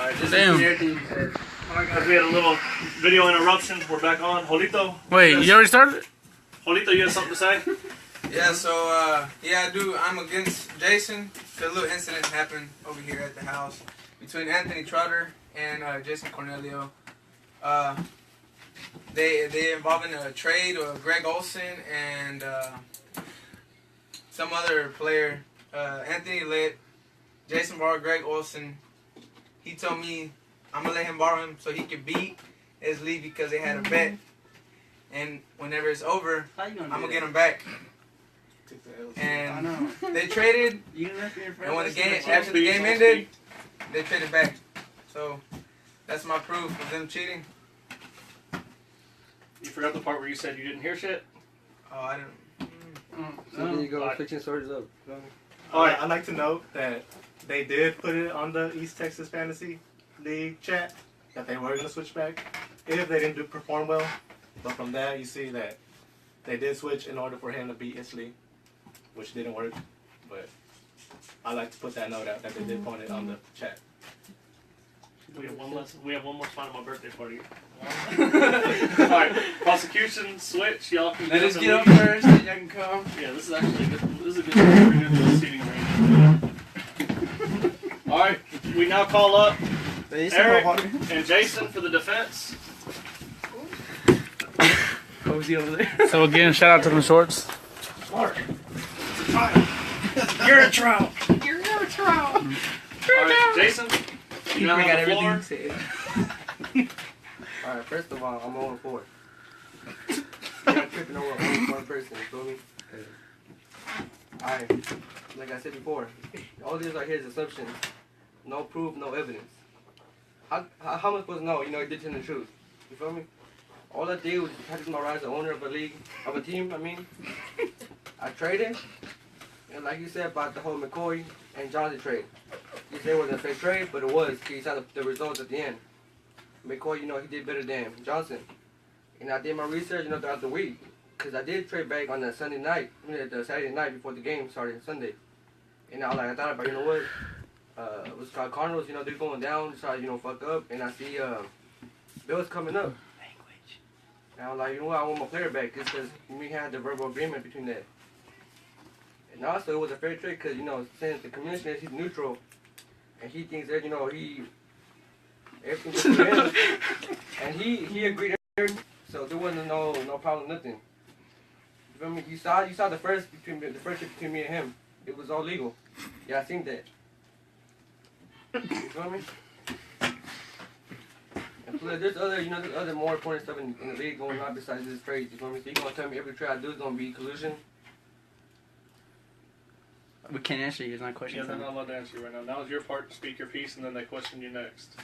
Alright, this Damn. is everything you said. Because we had a little video interruption. We're back on. Jolito. Wait, you already started? Jolito, you have something to say? Yeah, so, yeah, I do. I'm against Jason. So a little incident happened over here at the house between Anthony Trotter and Jason Cornelio. They involved in a trade with Greg Olson and some other player. Anthony let Jason borrow Greg Olson. He told me I'm going to let him borrow him so he could beat his league because they had a bet. And whenever it's over, I'm going to get him back. And they traded, and when after the game ended, they traded back. So that's my proof of them cheating. You forgot the part where you said you didn't hear shit? Oh, I didn't. So there you go, fixing stories up. Alright, I'd like to note that they did put it on the East Texas Fantasy League chat that they were going to switch back if they didn't perform well. But from that, you see that they did switch in order for him to beat Isley, which didn't work. But I like to put that note out that they did point it on the chat. We have one more spot at my birthday party. Alright, prosecution, switch, y'all can Let us get up first, then y'all can come. Yeah, this is actually good. This is a good pretty seating arrangement. Alright, we now call up Eric and Jason for the defense. Cozy over there. So again, shout out to them shorts. Mark, it's a trial. You're a trial. You're a trial. Alright, Jason, you now have the floor. Alright, first of all, I'm 0-4. I'm not tripping over only one person, you feel me? Alright, like I said before, all these right here is assumptions. No proof, no evidence. How am I supposed to know, he did tell the truth? You feel me? All I did was practice my right as the owner of a league, of a team, I traded, and like you said about the whole McCoy and Johnson trade. You said it wasn't a fake trade, but it was. You saw the results at the end. McCoy, he did better than Johnson. And I did my research, throughout the week. Because I did trade back on the Sunday night, the Saturday night before the game started Sunday. And I thought about, it was called Cardinals, they're going down, decided, fuck up. And I see Bills coming up. And I was like, I want my player back. Just because we had the verbal agreement between that. And also, it was a fair trade because, since the commissioner, he's neutral. And he thinks that, everything was for him. And he agreed everything. So there wasn't no problem, nothing. You feel me? You saw the friendship between me and him. It was all legal. Yeah, I seen that. You feel me? And plus, there's other more important stuff in the league going on besides this trade. You feel me? So you gonna tell me every trade I do is gonna be collusion? We can't answer you. It's not a question. Yeah, they're not allowed to answer you right now. Now is your part to speak your piece, and then they question you next.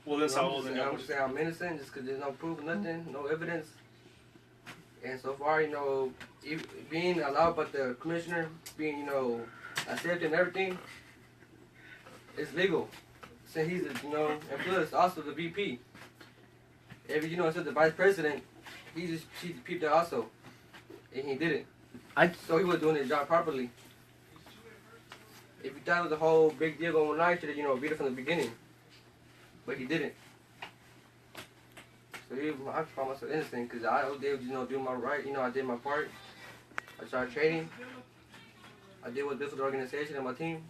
Well, then I'm just saying I'm innocent just because there's no proof, nothing, no evidence. And so far, being allowed by the commissioner, being, accepted and everything, it's legal. Since he's, and plus also the VP. If instead of the vice president, he peeped that also. And he did it. So he was doing his job properly. If you thought it was a whole big deal going on, you should have, beat it from the beginning. But he didn't. So I found myself innocent because I did, do my right. I did my part. I started trading. I did what's best for the organization and my team.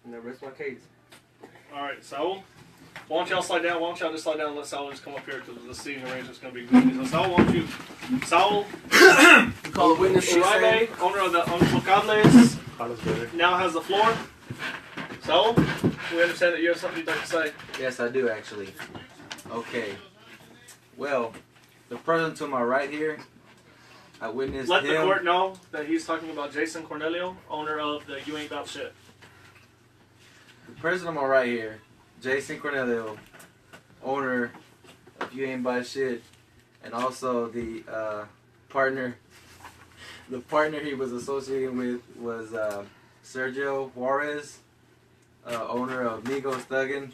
And the rest of my case. Alright, Saul, why don't y'all slide down? Why don't y'all just slide down and let Saul just come up here because the seating arrangement's going to be good. So Saul, why don't you... Saul, Call a witness. Uribe, owner of the Unflocables, now has the floor. Saul, we understand that you have something you'd like to say. Yes, I do actually. Okay. Well, the person to my right here, I witnessed Let him. the court know that he's talking about Jason Cornelio, owner of the You Ain't About Shit. The person on my right here, Jason Cornelio, owner of You Ain't About Shit, and also the partner. The partner he was associated with was Sergio Juarez, owner of Miclo Thuggin.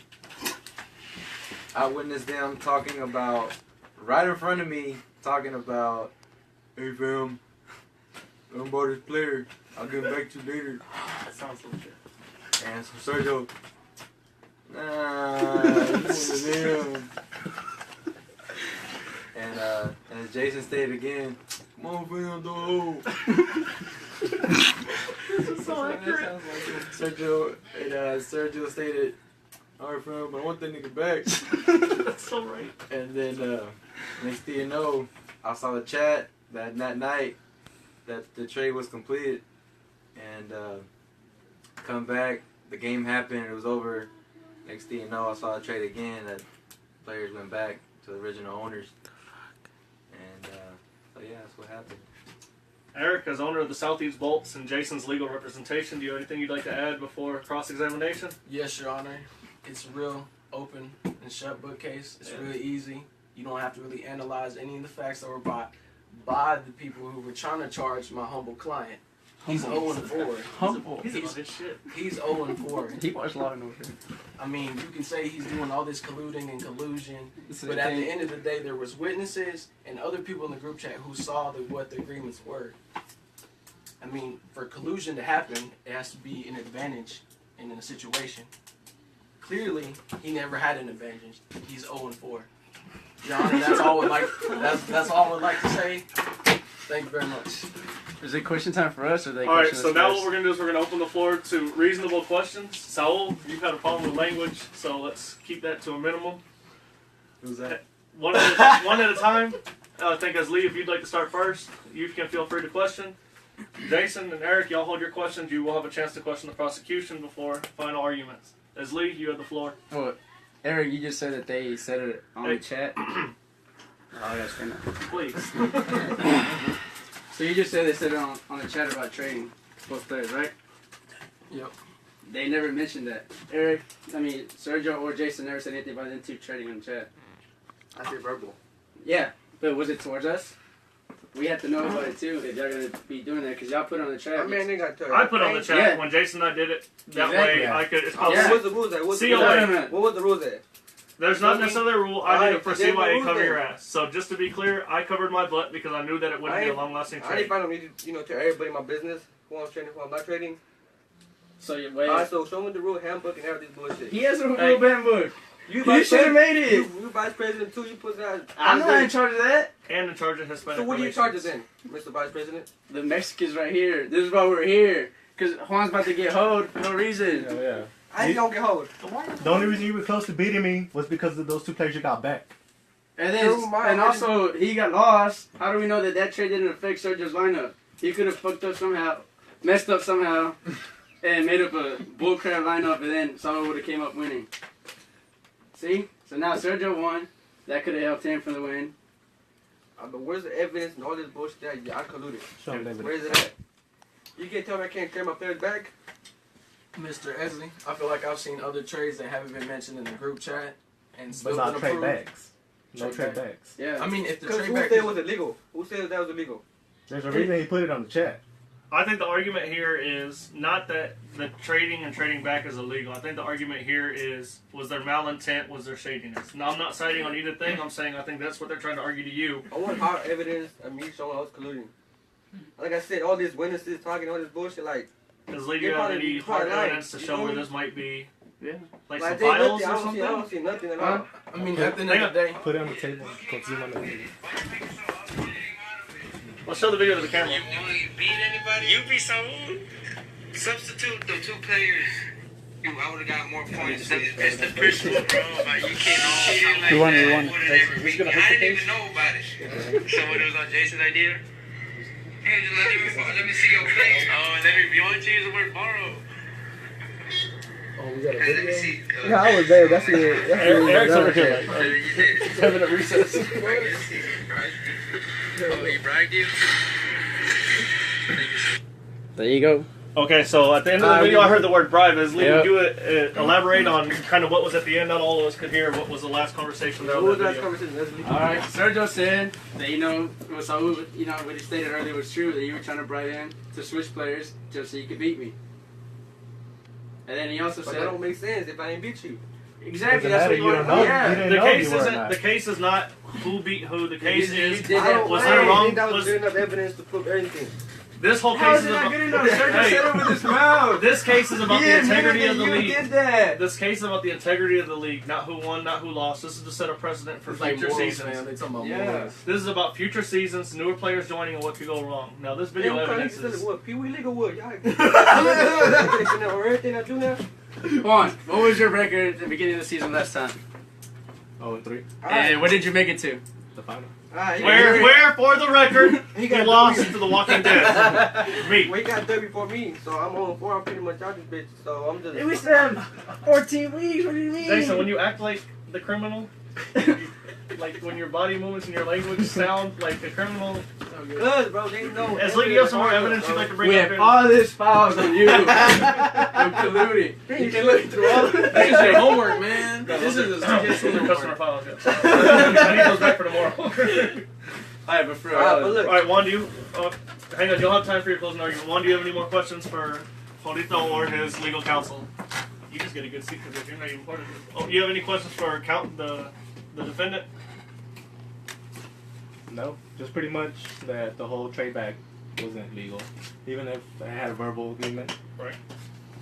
I witnessed them talking about, right in front of me, talking about, hey fam, I'm about this player, I'll get back to you later. That sounds legit. And so Sergio, Nah, this is him. And as Jason stated again, come on, fam, though. This is so accurate. Sergio stated, alright, fam, but I want that nigga back. That's so right. And then next thing you know, I saw the chat that night that the trade was completed, and come back, the game happened, it was over. Next thing you know, I saw the trade again that players went back to the original owners, and so yeah, that's what happened. Eric, as owner of the Southeast Bolts and Jason's legal representation, do you have anything you'd like to add before cross-examination? Yes, Your Honor. It's a real open and shut book case. It's really easy. You don't have to really analyze any of the facts that were brought by the people who were trying to charge my humble client. He's 0-4. Humble. He's about his shit. He's 0-4. He watched Law and Order. I mean, you can say he's doing all this colluding and collusion, This is but the at thing. the end of the day, there was witnesses and other people in the group chat who saw what the agreements were. I mean, for collusion to happen, it has to be an advantage in a situation. Clearly, he never had an advantage. He's 0-4. Your Honor, that's all that's all I would like to say. Thank you very much. Is it question time for us, or they? All right, question so us now first? what we're going to do is we're going to open the floor to reasonable questions. Saul, you've had a problem with language, so let's keep that to a minimum. Who's that? One at a time. I think as Lee, if you'd like to start first, you can feel free to question. Jason and Eric, y'all hold your questions. You will have a chance to question the prosecution before final arguments. As Lee, you have the floor. Well, Eric, you just said that they said it on the chat. Oh, I gotta stand up. Please. So you just said they said it on the chat about trading both players, right? Yep. They never mentioned that. Eric, Sergio or Jason never said anything about them two trading on the chat. I said verbal. Yeah, but was it towards us? We have to know about it too if y'all gonna be doing that, because y'all put on the chat. I mean, they got to I put on the chat Yeah. when Jason and I did it. That Exactly. way I could. It's called. Yeah. What was the rules at? What was the COA. rules? What was the rules at? There's not necessarily a rule. I did it for Alright, then CYA what cover was your that? ass. So just to be clear, I covered my butt because I knew that it wouldn't be a long-lasting I trade. didn't find them to tell everybody my business, who I'm trading, who I'm not trading. So you wait. Alright, so show me the rule handbook and have this bullshit. He has a Hey. rule handbook. You You should have made it. You vice president too. You put that. I'm not in charge of that. And in charge of Hispanic So what do you relations. charge us then, Mr. Vice President? The Mexicans right here. This is why we're here. Because Juan's about to get hold for no reason. Oh, yeah. I ain't gonna get hold. The only reason you were close to beating me was because of those two players you got back. And then, Never mind. and also, he got lost. How do we know that trade didn't affect Sergio's lineup? He could have fucked up somehow, messed up somehow, and made up a bullcrap lineup, and then someone would have came up winning. See? So now Sergio won. That could have helped him for the win. But where's the evidence and all this bullshit that I colluded? Show him David. Where is it at? You can't tell me I can't carry my players back? Mr. Esley, I feel like I've seen other trades that haven't been mentioned in the group chat and still But not been trade approved. backs. No Trade trade back. backs. Yeah. I mean, if the Because trade who back said it is, was illegal? Who said that was illegal? There's a reason he put it on the chat. I think the argument here is not that the trading and trading back is illegal. I think the argument here is, was there malintent, was there shadiness? Now, I'm not citing on either thing. I'm saying I think that's what they're trying to argue to you. I want hard evidence of me showing I was colluding. Like I said, all these witnesses talking all this bullshit, like, Does Lee, do You're you have probably- any you're hard probably lying. evidence to You show feel where me? this might be? Yeah. Like like some they files nothing. or I something? don't see nothing at Huh? all. I mean, at the end of the day, Put it on the table. Go zoom on the Let's show the video to the camera. You beat anybody? You be so. Substitute the two players. I would have got more points. It's the principle, bro. Like, you can't cheat like We won, that. we won. I didn't even know about it. So it was on Jason's idea? Hey, just let me see your face. Oh, and let me, you only choose the word borrow. Oh, we got a Hey, let me see. Yeah, I was there. That's it. Eric's over here. Oh, you did. Having a recess. Oh, he bragged you? There you go. Okay, so at the end of the video, I heard the word bribe. As Lee, Yep. would you elaborate on kind of what was at the end? Not all of us could hear. What was the last conversation there What on was that that video? conversation? Leslie? All right. Sergio said that what he stated earlier was true, that you were trying to bribe him to switch players just so you could beat me. And then he also But said that don't make sense if I ain't beat you. exactly. Doesn't That's matter, what you you don't know. Yeah. You didn't The know case you were isn't. not. The case is not who beat who. The case You is did that. was I there don't wrong? think that was Was, good enough evidence to prove anything. This whole How case is is it not about. good enough? Sir just Hey, said it with his mouth. this case is about He the admitted integrity that of the you league. did that. This case is about the integrity of the league, not who won, not who lost. This is to set a precedent for It's like future morals, seasons. man. They talking about Yeah. morals. This is about future seasons, newer players joining, and what could go wrong. Now, this video evidence is. What? Pee Wee League or what? Y'all or everything I do now? Juan, what was your record at the beginning of the season last time? 0-3. And what did you make it to? The final. Where, for the record, He he got lost W. to the Walking Dead. Me. Well, he got 30 before me, so I'm on 4. I'm pretty much out this bitch. So I'm just. We still have 14 weeks. What do you mean? Jason, when you act like the criminal, like when your body movements and your language sound like the criminal. Good, bro. They know. As Lee, you have some more evidence you'd like to bring we up have here? all this files on you. I'm colluding. You can look through all of it. This is your homework, man. This is Oh, a those are customer homework. files. Yeah. I need those back for tomorrow. Alright, but for But look. All right, Juan, do you? Hang on, you'll have time for your closing argument. Juan, do you have any more questions for Jorito or his legal counsel? You just get a good seat because you're not even part of it. Oh, you have any questions for the defendant? No, just pretty much that the whole trade back wasn't legal, even if I had a verbal agreement. Right.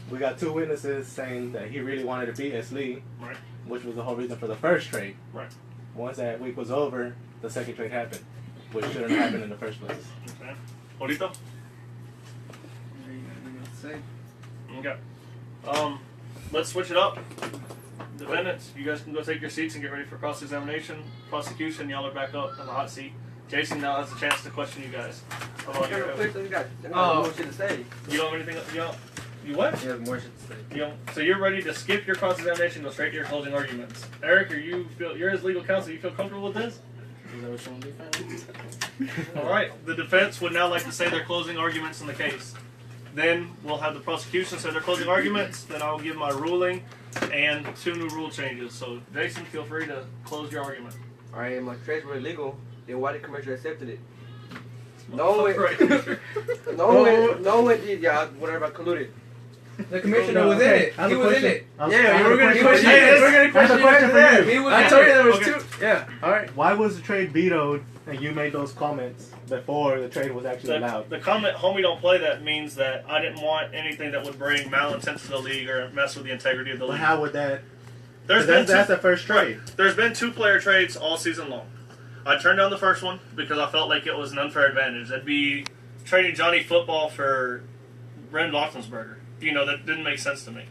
We got 2 witnesses saying that he really wanted to beat S. Lee, Right. which was the whole reason for the first trade. Right. Once that week was over, the second trade happened, which shouldn't have happened in the first place. Okay. Jorito? Okay. Let's switch it up. Defendants, you guys can go take your seats and get ready for cross-examination. Prosecution, y'all are back up in the hot seat. Jason now has a chance to question you guys. About your, You got Oh. more shit to say. you don't have anything? You what? You have more shit to say. You don't, so you're ready to skip your cross-examination and go straight to your closing arguments. Eric, you're his legal counsel. You feel comfortable with this? Is that what you want to do, fam? All right. The defense would now like to say their closing arguments in the case. Then we'll have the prosecution say their closing arguments. Then I'll give my ruling and 2 new rule changes. So, Jason, feel free to close your argument. Alright, my trades were illegal. Then why the commissioner accepted it? No way. Right. No one did, y'all. Whatever I colluded. The commissioner was in it. He was in it. Yeah, we're gonna question Hey, you. We're gonna question you after that. He was I in told you it. there was Okay. 2. Yeah. All right. Why was the trade vetoed and you made those comments before the trade was actually allowed? The comment, homie don't play that, means that I didn't want anything that would bring malintent to the league or mess with the integrity of the But league. how would that? There's been That's two, the first trade. there's been 2 player trades all season long. I turned down the first one because I felt like it was an unfair advantage. That'd be trading Johnny Football for Ren Roethlisberger. You know, that didn't make sense to me.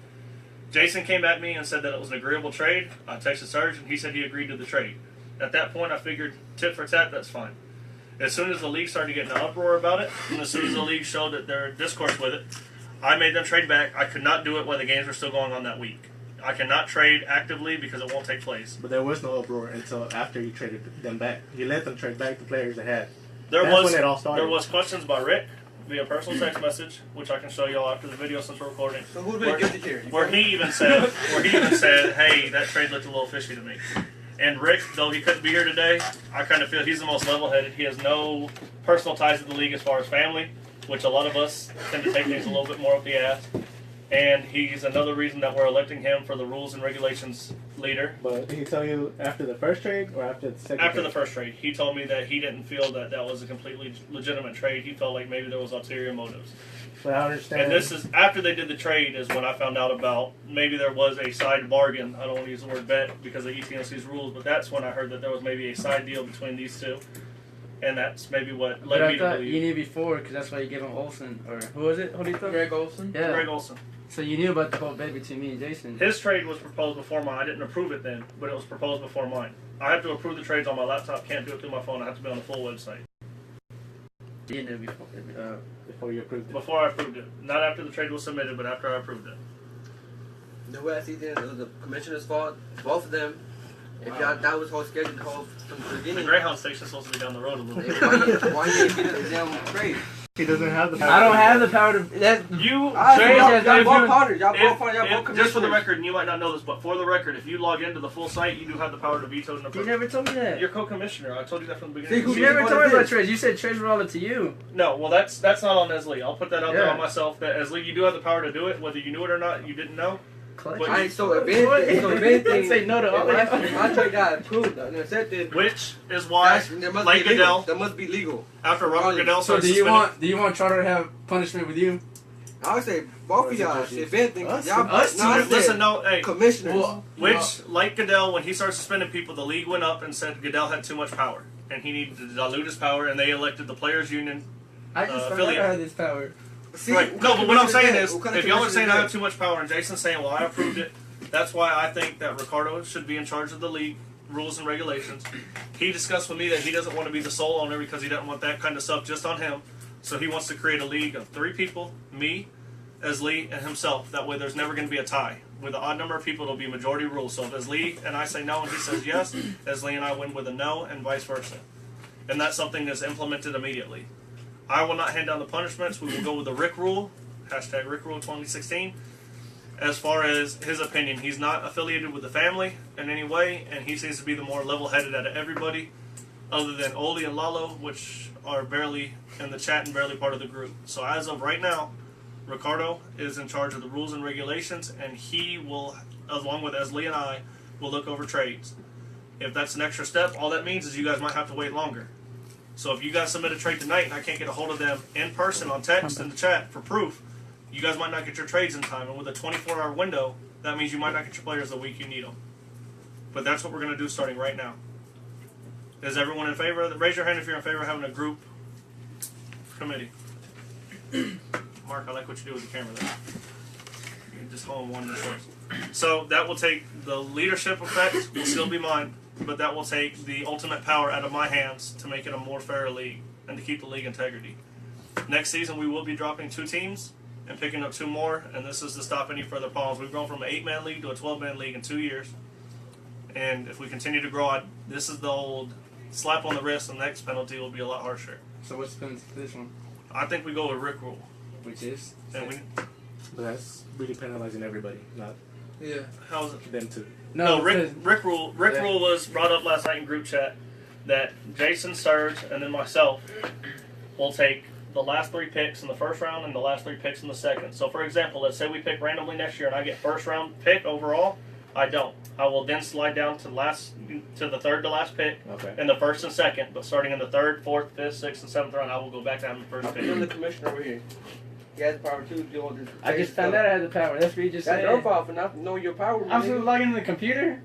Jason came at me and said that it was an agreeable trade. I texted Serge and he said he agreed to the trade. At that point, I figured tit for tat, that's fine. As soon as the league started getting an uproar about it, and as soon as the league showed that their discourse with it, I made them trade back. I could not do it while the games were still going on that week. I cannot trade actively because it won't take place. But there was no uproar until after you traded them back. You let them trade back the players they had. There That's was when it all started. there was questions by Rick via personal text message, which I can show y'all after the video since we're recording. So who's really guilty here? Where he even said, hey, that trade looked a little fishy to me. And Rick, though he couldn't be here today, I kind of feel he's the most level-headed. He has no personal ties to the league as far as family, which a lot of us tend to take things a little bit more up the ass. And he's another reason that we're electing him for the rules and regulations leader. But did he tell you after the first trade or after the second? After trade? the first trade, he told me that he didn't feel that that was a completely legitimate trade. He felt like maybe there was ulterior motives. But I understand. And this is after they did the trade is when I found out about maybe there was a side bargain. I don't want to use the word bet because of ETNC's rules, but that's when I heard that there was maybe a side deal between these 2. And that's maybe what But led I me to thought believe. you knew before because that's why you gave him Olsen or who was it? Jorito? Greg Olson. Yeah. Greg Olson. So you knew about the whole bet between me and Jason. His trade was proposed before mine. I didn't approve it then, but it was proposed before mine. I have to approve the trades on my laptop. Can't do it through my phone. I have to be on the full website. You knew before. before you approved it. Before I approved it. Not after the trade was submitted, but after I approved it. The way I see things, it was the commissioner's fault. Both of them. If y'all that was whole schedule from the The beginning, Greyhound station's supposed to be down the road a little bit. why you ain't get the damn trade? He doesn't have the. I don't have the power to. That You, Trade Y'all has y'all if both you- partners. Y'all if- both partners. Y'all both if- just for the commissioners. record, and you might not know this, but for the record, if you log into the full site, you do have the power to veto and you approve. never told me that. You're co-commissioner. I told you that from the See, beginning. who You of the never season. told me this? about trades. You said trades were all up to you. No, well, that's not on Esli. I'll put that out there Yeah. on myself. That Esli, you do have the power to do it, whether you knew it or not. You didn't know. Which- I so if anything, Say no to all if that. my trade got approved and accepted, Which is why, there must like be legal. Goodell, That must be legal. after Robert Goodell So started do you suspending, want Charter to have punishment with you? I would say both of y'all. If anything, Us? y'all. Us no, I said listen, no, hey, commissioners. which, like Goodell, when he started suspending people, the league went up and said Goodell had too much power, and he needed to dilute his power, and they elected the players' union. I just found out affiliate. I had this power. See, Right. No, but what I'm saying is, what kind of if y'all are commissioner saying is I that? have too much power, and Jason's saying, well, I approved it, that's why I think that Ricardo should be in charge of the league rules and regulations. He discussed with me that he doesn't want to be the sole owner because he doesn't want that kind of stuff just on him. So he wants to create a league of 3 people, me, as Lee, and himself. That way there's never going to be a tie. With an odd number of people, it'll be majority rule. So if as Lee and I say no and he says yes, as Lee and I win with a no, and vice versa. And that's something that's implemented immediately. I will not hand down the punishments. We will go with the Rick rule, hashtag Rick rule 2016. As far as his opinion, he's not affiliated with the family in any way, and he seems to be the more level-headed out of everybody, other than Oli and Lalo, which are barely in the chat and barely part of the group. So as of right now, Ricardo is in charge of the rules and regulations, and he will, along with Esli and I, will look over trades. If that's an extra step, all that means is you guys might have to wait longer. So if you guys submit a trade tonight and I can't get a hold of them in person on text in the chat for proof, you guys might not get your trades in time. And with a 24-hour window, that means you might not get your players the week you need them. But that's what we're going to do starting right now. Is everyone in favor of that? Raise your hand if you're in favor of having a group committee. Mark, I like what you do with the camera there. You can just hold one choice. So that will take the leadership effect, will still be mine, but that will take the ultimate power out of my hands to make it a more fair league and to keep the league integrity. Next season we will be dropping 2 teams and picking up 2 more, and this is to stop any further problems. We've grown from an 8-man league to a 12-man league in 2 years, and if we continue to grow, this is the old slap on the wrist, and the next penalty will be a lot harsher. So what's the penalty for this one? I think we go with Rick rule. Which is? And we, But that's really penalizing everybody, not Yeah. how's it? them too. No, because- Rick rule was brought up last night in group chat that Jason Sturge and then myself will take the last 3 picks in the first round and the last 3 picks in the second. So for example, let's say we pick randomly next year and I get first round pick overall. I don't. I will then slide down to the third to last pick Okay. in the first and second. But starting in the 3rd, 4th, 5th, 6th, and 7th round, I will go back to having the first You're the pick. commissioner over here. He has the power to do all this. I just found out I had the power. That's what you just That's said. your fault for not knowing your power. I'm nigga. supposed to log into the computer?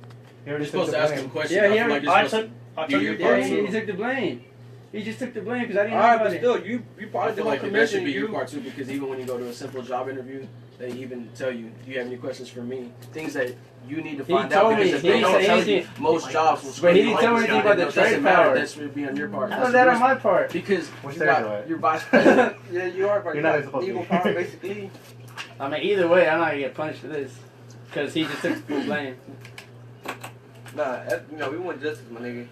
You're supposed to ask him questions. Yeah, I feel yeah, like you're I supposed took to I do took your your Yeah, part he too. took the blame. He just took the blame because I didn't know Alright, but about it. still, you I part of the feel whole like that should commission. be your You part too, because even when you go to a simple job interview, they even tell you, "Do you have any questions for me?" Things that you need to He find out told me. because if He they didn't don't say tell you, anything. most jobs will. But he screw didn't you tell over. anything It about the doesn't trade matter. power. That should be on your part. How That's was that the on my part? Because What's you that got about? your vice president. yeah, you are. But You're not supposed to legal be. power, basically. I mean, either way, I'm not going to get punished for this. Because he just took full blame. Nah, we want justice, my nigga.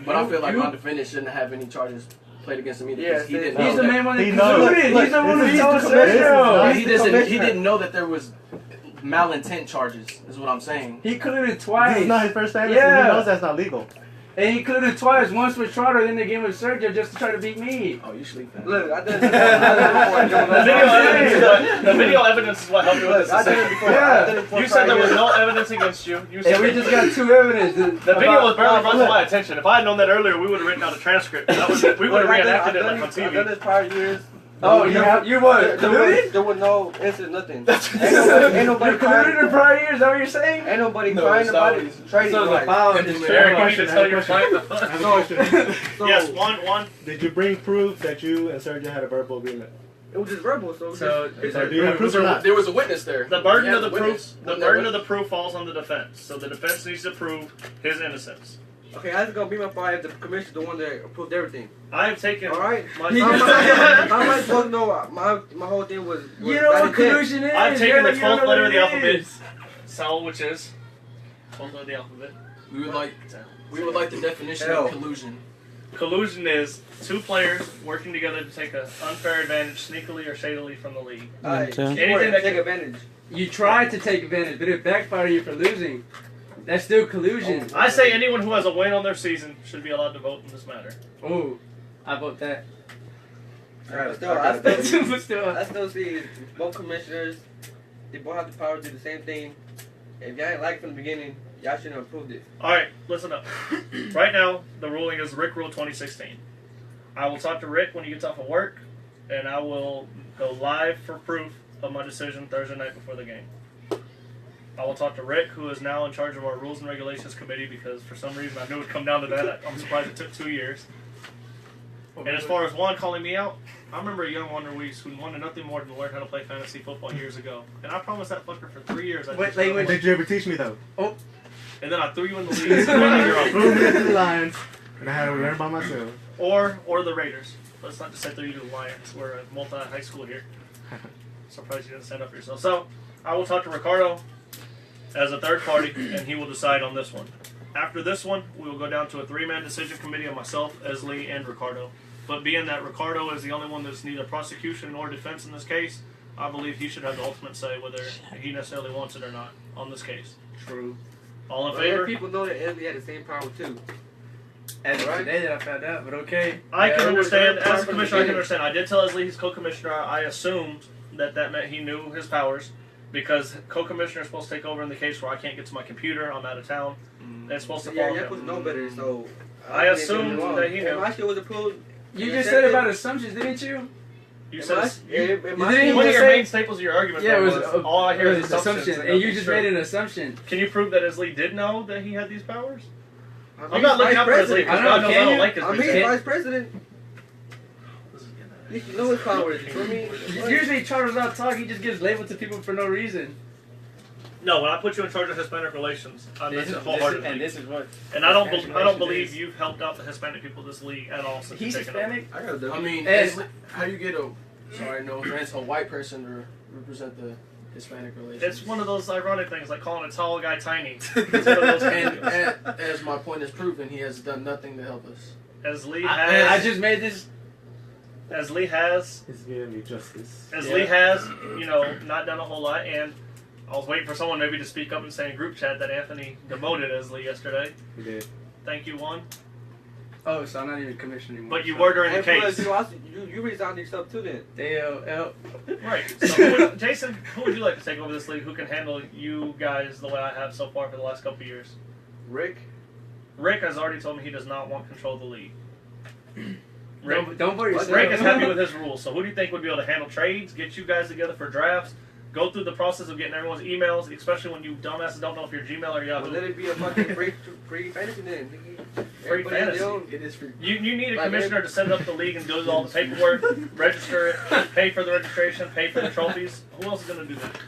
But I feel like You- my defendant shouldn't have any charges played against him either. Yeah, because he didn't He's know the that- main one that He knows. concluded. He's the one Look, who he's told the the commissioner. No, commissioner. he doesn't. He didn't know that there was malintent charges. Is what I'm saying. He colluded This twice. is not his first fantasy. Yeah. He knows that's not legal. And he colluded twice. Once with Trotter, then again with Sergio just to try to beat me. Oh, you sleep. Look, I done it before. I done it The video evidence is what helped you with Look, I this done it decision. before. Yeah. I done it before. You said there was no evidence against you. You said And we just got 2 evidence. the video was barely brought to my attention. If I had known that earlier, we would have written out a transcript. We would have reenacted it like on I've done TV. this prior years. Oh, you what? Colluded? There was no incident, nothing. Ain't You nobody colluded crying. in prior years? Is that what you're saying? Ain't nobody No, crying it's about not it. what Trading So the rights. foul And is then Eric, you fair. need to tell your client. I have a question. So, Yes, one. Did you bring proof that you and Sergio had a verbal agreement? It was just verbal, so. So, So do you have proof or not? There was a witness there. The burden Yeah, of the proof. witness. The burden of the proof falls on the defense. So the defense needs to prove his innocence. Okay, how's it gonna be my fault if the commissioner's the one that approved everything? I have taken. Alright? My, How am I supposed to know my whole thing was you know what bad intent? collusion is? I've taken the you know 12th letter what of the it alphabet. is. Sal, which is 12th letter of the alphabet. We would like the definition Hell. of collusion. Collusion is 2 players working together to take an unfair advantage, sneakily or shadily, from the league. Alright, Anything that take advantage. You tried to take advantage, but it backfired you for losing. That's still collusion. I say anyone who has a win on their season should be allowed to vote in this matter. Oh, I vote that. Alright, still, I But still, still see both commissioners They both have the power to do the same thing. If y'all ain't like it from the beginning, y'all shouldn't have approved it. All right, listen up. Right now, the ruling is Rick Rule 2016. I will talk to Rick when he gets off of work, and I will go live for proof of my decision Thursday night before the game. I will talk to Rick, who is now in charge of our Rules and Regulations Committee, because for some reason I knew it would come down to that. I'm surprised it took 2 years. And as far as Juan calling me out, I remember a young Juan Ruiz who wanted nothing more than to learn how to play fantasy football years ago. And I promised that fucker for 3 years. What did you ever teach me though? And then I threw you in the league. So you're Threw me into the Lions, and I had to learn by myself. Or the Raiders. Let's not just say throw you to the Lions. We're a multi-high school here. Surprised you didn't stand up for yourself. So, I will talk to Ricardo as a third party, and he will decide on this one. After this one, we will go down to a 3-man decision committee of myself, Esli, and Ricardo. But being that Ricardo is the only one that's neither prosecution nor defense in this case, I believe he should have the ultimate say whether he necessarily wants it or not on this case. True. All in Well, favor? let people know that Esli had the same power too. As of Right. today that I found out, but okay. I can Yeah, understand, it was as a commissioner, I can understand. I did tell Esli he's co-commissioner. I assumed that meant he knew his powers, because co-commissioner is supposed to take over in the case where I can't get to my computer, I'm out of town. It's supposed to Yeah, follow y'all him. supposed to know better, so. I assumed that he If knew. my shit was approved. You just said about assumptions, didn't you? You If said my- it's- if my you shit didn't one even of your say- main staples of your argument Yeah, it though, was all I hear it is was assumptions, and you nothing's just true. made an assumption. Can you prove that Esli did know that he had these powers? I'm I'm not looking out for Esli because I God know, knows I can don't you? like his I'm bitch his ass. vice president. You should know his powers. You feel me? Usually Charles not talk, he just gives labels to people for no reason. No, when I put you in charge of Hispanic relations, I meant it wholeheartedly. And this is what. And I don't Hispanic believe relations is. you've helped out the Hispanic people of this league at all since He's you've taken over. Hispanic? I got to I mean, And- how do you get no offense, a white person to represent the Hispanic relations? It's one of those ironic things, like calling a tall guy tiny. It's one of those And things. as my point is proven, he has done nothing to help us. As Lee I has, just made this. as Lee has, It's giving me justice. as Yeah. Lee has, not done a whole lot. And I was waiting for someone maybe to speak up and say in group chat that Anthony demoted as Lee yesterday. We did. Thank you, Juan. Oh, so I'm not even commissioner anymore. But you were during the And plus, case. you resigned yourself too then. DLL. Right. So, Jason, who would you like to take over this league? Who can handle you guys the way I have so far for the last couple of years? Rick. Rick has already told me he does not want control of the league. Rick, Don't vote yourself. Rick is happy with his rules. So who do you think would be able to handle trades, get you guys together for drafts, go through the process of getting everyone's emails, especially when you dumbasses don't know if you're Gmail or Well, Yahoo. let it be a fucking free fantasy then. Free Everybody has fantasy. their own- It is free. You need a Like commissioner to set up the league and do all the paperwork, register it, pay for the registration, pay for the trophies. Who else is going to do that?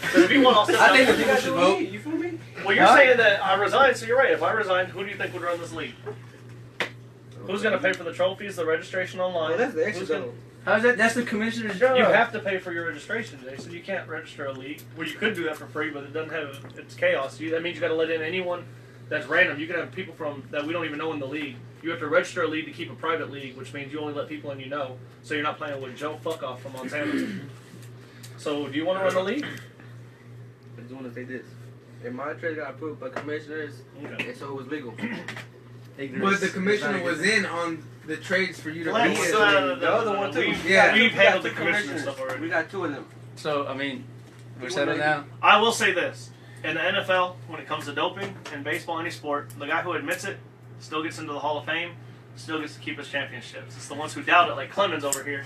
'Cause if you want, I'll sit I down. think think you we guys should do vote. me. You feel me? Well, you're Huh? saying that I resigned, so you're right. If I resigned, who do you think would run this league? Who's going to pay for the trophies, the registration online? Well, that's the extra Who's gonna- though. How's that? That's the commissioner's job. You have to pay for your registration, Jason. You can't register a league. Well, you could do that for free, but it doesn't have. It's chaos. That means you got to let in anyone that's random. You can have people from that we don't even know in the league. You have to register a league to keep a private league, which means you only let people in you know. So you're not playing with Joe Fuckoff from Montana. So do you want to run the league? I just want to say this. If my trade got approved by commissioners, Okay. and so it was legal. But the commissioner was in on the trades for you to Let's, be in. the other one, too. We've, Yeah. we've handled the We got two commissioner commissioners. stuff already. We got two of them. So, I mean, we're settled now. I will say this. In the NFL, when it comes to doping, in baseball, any sport, the guy who admits it still gets into the Hall of Fame, still gets to keep his championships. It's the ones who doubt it, like Clemens over here,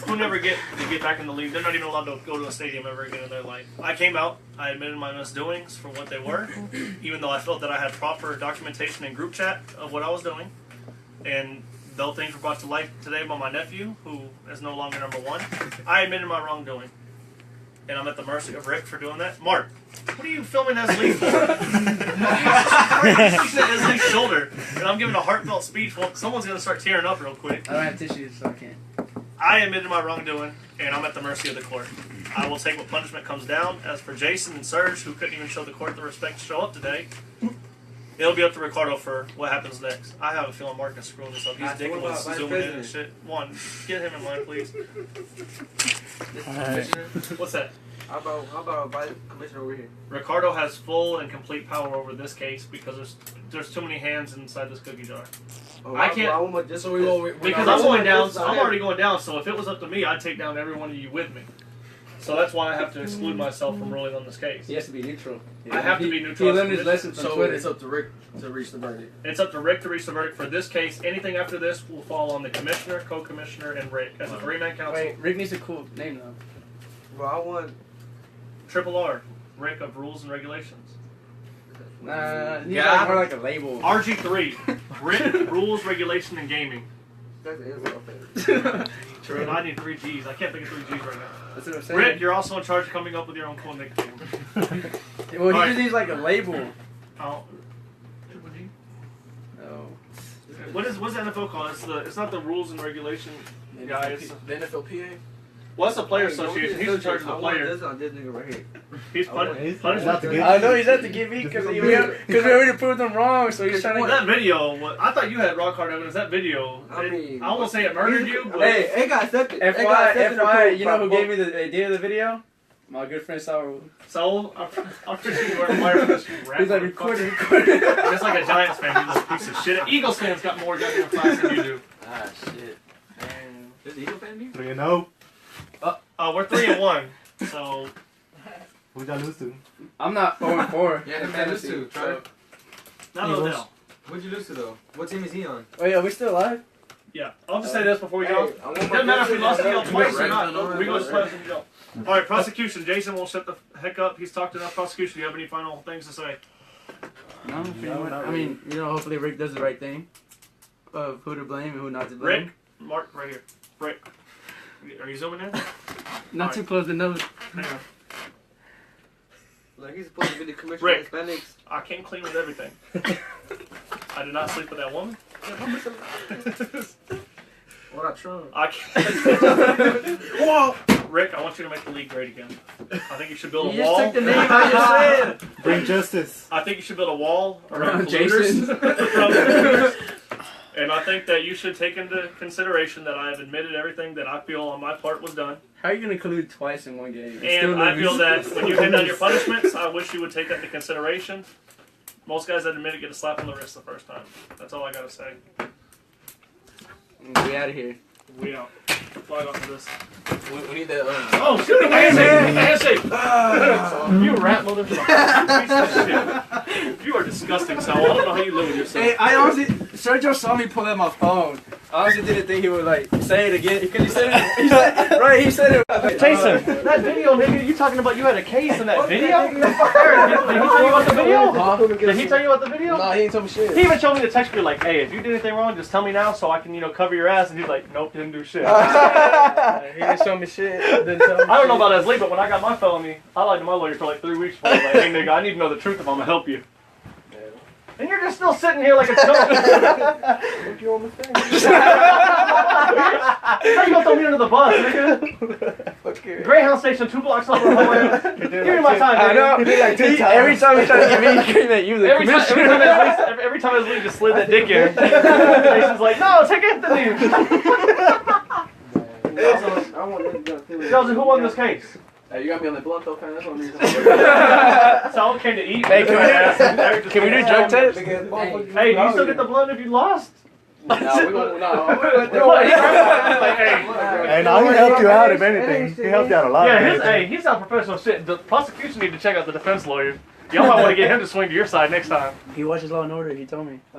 who never get to get back in the league. They're not even allowed to go to a stadium ever again in their life. I came out, I admitted my misdoings for what they were, even though I felt that I had proper documentation in group chat of what I was doing. And though things were brought to light today by my nephew, who is no longer number one, I admitted my wrongdoing. And I'm at the mercy of Rick for doing that. Mark, what are you filming as Lee for? He's at his Lee's shoulder, and I'm giving a heartfelt speech. Well, someone's going to start tearing up real quick. I don't have tissues, so I can't. I admitted my wrongdoing, and I'm at the mercy of the court. I will take what punishment comes down. As for Jason and Serge, who couldn't even show the court the respect to show up today, it'll be up to Ricardo for what happens next. I have a feeling Mark is screwing this up. He's I digging told with about Vice zooming in and President. shit. One, get him in line, please. Alright. What's that? How about a vice commissioner over here? Ricardo has full and complete power over this case because there's too many hands inside this cookie jar. Oh, I can't- I want just So we're Because not I'm going voting down. this I'm side. already going down. So if it was up to me, I'd take down every one of you with me. So that's why I have to exclude myself from ruling on this case. He has to be neutral. I have to be neutral. He learned his lesson from So Twitter. it's up to Rick to reach the verdict. It's up to Rick to reach the verdict for this case. Anything after this will fall on the commissioner, co-commissioner, and Rick as a three-man council. Wait, Rick needs a cool name though. Bro, I want. Triple R, Rick of Rules and Regulations. Nah, he's Yeah. like more like a label. RG3, Rick, Rules, Regulation, and Gaming. That's it. True. I need 3 Gs. I can't think of 3 Gs right now. That's what I'm saying. Rick, you're also in charge of coming up with your own cool nickname. Well, he Alright. just needs like a label. Oh. Triple G? No. What's the NFL called? It's not the Rules and Regulation guys. The NFLPA. Well, that's the player association. He's in charge of the player. This on this nigga right here. He's He's out to get I know he's at to give me because we already proved him wrong, so he's trying to. That video, I thought you had rock hard evidence. That video, I mean, I won't say it murdered you, but Hey, it got accepted. It got accepted. FY, you know who gave me the idea of the video? My good friend Saul. so I'm pretty sure you weren't fired for this rap. He's like, record. Just like a Giants fan, you little piece of shit. Eagles fans got more goddamn class than you do. Ah, shit. And there's the Eagle fan here? 3-0. We're 3-1, so Who y'all lose to? I'm not 4-4. Yeah, who'd you lose to? Try. not Eagles. Odell. What'd you lose to though? What team is he on? Wait, are we still alive? Yeah, I'll just say this before we go. Hey, I want Doesn't matter if we lost to y'all twice or Right. not. We go as players and go. All right, prosecution. Jason will shut the heck up. He's talked enough. Prosecution. Do you have any final things to say? No, not I mean, you know, hopefully Rick does the right thing of who to blame and who not to blame. Rick, Mark, right here. Rick, are you zooming in? Not too close to nose. Hang on. Like he's supposed to be the commissioner Rick. of Hispanics. I came clean with everything. I did not sleep with that woman. What up, Trump? I can't. Whoa! Rick, I want you to make the league great again. I think you should build a You wall. just took the name I just said. Bring justice. I think you should build a wall around Jason. polluters. And I think that you should take into consideration that I have admitted everything that I feel on my part was done. How are you gonna collude twice in one game? And I feel that when you hand down your punishments, I wish you would take that into consideration. Most guys that admit it get a slap on the wrist the first time. That's all I gotta say. We out of here. We out. Flag off of this. We need that. Oh, shoot a handshake! You rat motherfucker. Piece of shit. You are disgusting, Sal. I don't know how you live with yourself. Hey, I honestly, Sergio saw me pull out my phone. I honestly didn't think he would like say it again because he said it. He said, right, he said it. Jason, that video, nigga, you talking about you had a case in that video? Aaron, did he tell you about the video? Huh? Did he tell you about the video? Nah, he ain't told me shit. He even showed me the text, be like, hey, if you did anything wrong, just tell me now so I can, cover your ass. And he's like, nope, didn't do shit. He didn't show me shit. Didn't tell me I don't know about Eslee, but when I got my felony, I lied to my lawyer for like 3 weeks. Like, hey, nigga, I need to know the truth if I'm gonna help you. And you're just still sitting here like a chump. What you want me to say? How you gonna throw me under the bus, nigga? Okay. Greyhound Station, 2 blocks over the hallway. Give me my time, I nigga. know. He did like 10 times. Every time he tried to give me, he came at you, the Every time Eslee just slid that dick in, Jason's like, no, take Anthony. I want this gun too. Chelsea, who won this case? Hey, you got me on the blunt though, fam. That's what I'm reason. Someone came to eat. Hey, can we do drug test? Hey, do you still get the blunt if you lost? Nah, we gonna Like, hey. Hey, no, he helped you out if anything. He helped you out a lot. Yeah, if anything. he's not professional shit. The prosecution need to check out the defense lawyer. Y'all might want to get him to swing to your side next time. He watches Law and Order. He told me. I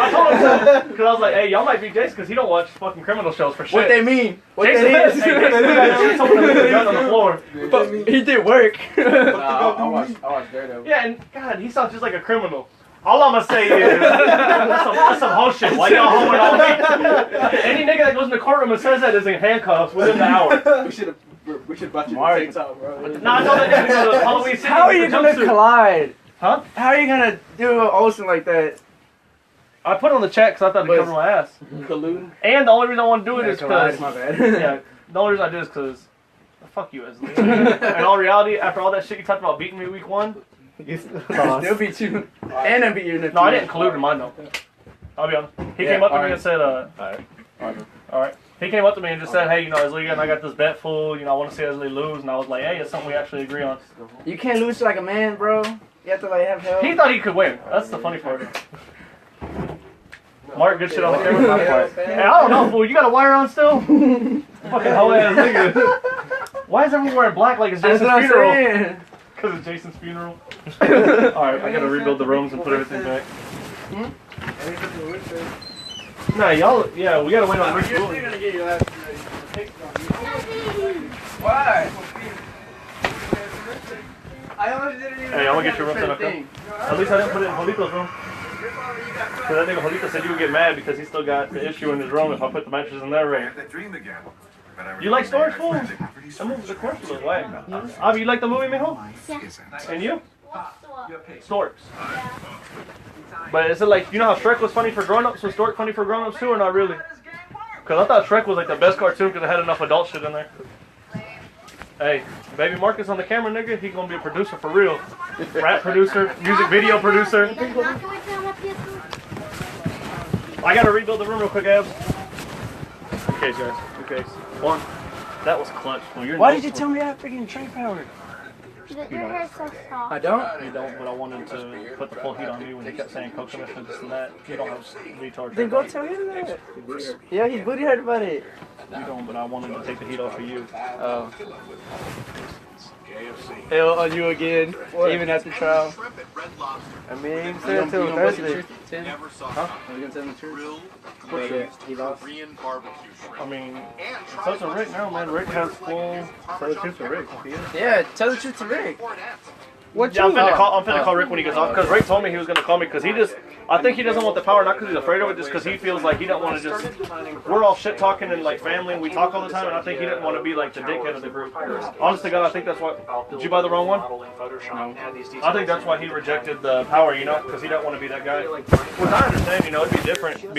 told him so, because I was like, hey, y'all might be Jason because he don't watch fucking criminal shows for shit. What they mean? What Jason they says, mean? hey, Jason someone put the gun on the floor. But he did work. Nah, I watch Daredevil. Yeah, and God, he sounds just like a criminal. All I'm gonna say is, that's some whole shit. Why y'all holding all me? Any nigga that goes in the courtroom and says that is in handcuffs within the hour. We should brought you Mark. to TikTok, bro. No, I told that nigga to go to Halloween City. How are you with a gonna jumpsuit. collide? Huh? How are you gonna do Olsen like that? I put on the check because I thought it'd cover my ass. Collude. And the only reason I want to do it is because, my bad. yeah, the only reason I do it is because, fuck you, Eslee. In all reality, after all that shit you talked about beating me week 1, They'll beat you. And they'll beat you in the no, I didn't collude in mine though. I'll be honest. He came up to me and said, alright. He came up to me and just said, hey, Eslee, and I got this bet full, I want to see Eslee lose, and I was like, hey, it's something we actually agree on. You can't lose like a man, bro. You have to like have help. He thought he could win. That's the funny part. Mark, good shit on the camera. Hey, I don't know, fool. You got a wire on still? Fucking whole ass nigga. Why is everyone wearing black like it's That's Jason's what I'm funeral? saying. Because it's Jason's funeral. Alright, I gotta rebuild the rooms and put everything back. Nah, y'all, yeah, we gotta wait on Rick's You're ruling. still gonna get your ass ready. Why? I honestly didn't even Hey, I'm gonna get your room set up. thing. At least I didn't put it in Jolito's room. Because that nigga Jolito said you would get mad because he still got the issue in his room if I put the mattress in their room. You like storage, fool? That movie, the commercial was whack. Avi, you like the movie, mijo? Yeah. And you? What? Storks. But is it like, you know how Shrek was funny for grown-ups? Was Stork funny for grown-ups too, or not really? Because I thought Shrek was like the best cartoon because it had enough adult shit in there. Hey, baby Marcus on the camera, nigga. He gonna be a producer for real. Rap producer, music video producer. I gotta rebuild the room real quick, Abs. Okay, guys. Okay. One. That was clutch. Well, Why did you tell me I had freaking train power? Your hair's so soft. I don't? You don't, but I wanted to put the full heat on you when he kept saying co-commission and this and that. You don't have retard. Then go tell him that. Yeah, he's booty hurt about it. You don't, but I wanted to take the heat off of you. Oh. Hell on you again, even after trial. I mean, say it till Thursday. Huh? Are you gonna tell him the truth? For sure. He lost. I mean, so to Rick now, man. Rick has full. Tell the truth to Rick. If he is. Yeah, tell the truth to Rick. What Yeah, you? I'm finna call Rick when he gets off because Rick told me he was gonna call me because he just. I think he doesn't want the power, not because he's afraid of it, just because he feels like he don't want to just. We're all shit talking and like family, and we talk all the time, and I think he didn't want to be like the dickhead of the group. Honest to God, I think that's why. Did you buy the wrong one? No. I think that's why he rejected the power, you know, because he don't want to be that guy. Which I understand, you know, it'd be different being.